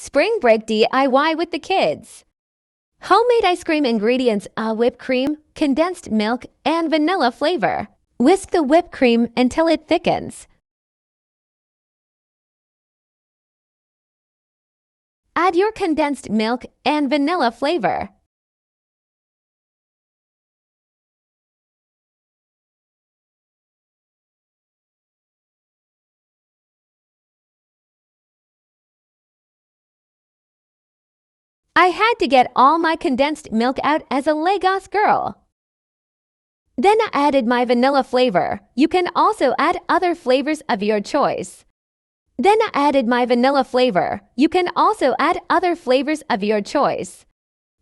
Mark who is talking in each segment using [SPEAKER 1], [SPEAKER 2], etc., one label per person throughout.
[SPEAKER 1] Spring break DIY with the kids. Homemade ice cream ingredients: whipped cream, condensed milk, and vanilla flavor. Whisk the whipped cream until it thickens. Add your condensed milk and vanilla flavor. I had to get all my condensed milk out as a Lagos girl. Then I added my vanilla flavor. You can also add other flavors of your choice. Then I added my vanilla flavor. You can also add other flavors of your choice.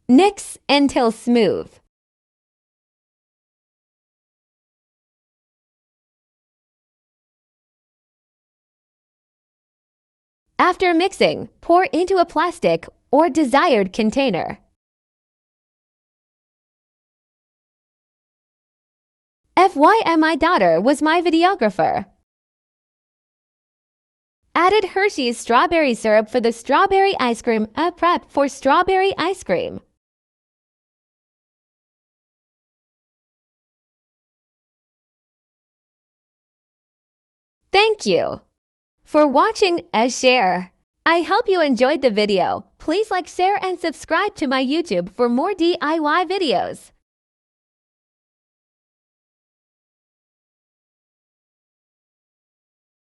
[SPEAKER 1] Mix until smooth. After mixing, pour into a plastic or desired container. My daughter was my videographer. Added Hershey's strawberry syrup for the strawberry ice cream. A prep for strawberry ice cream. Thank you for watching and share. I hope you enjoyed the video. Please like, share, and subscribe to my YouTube for more DIY videos.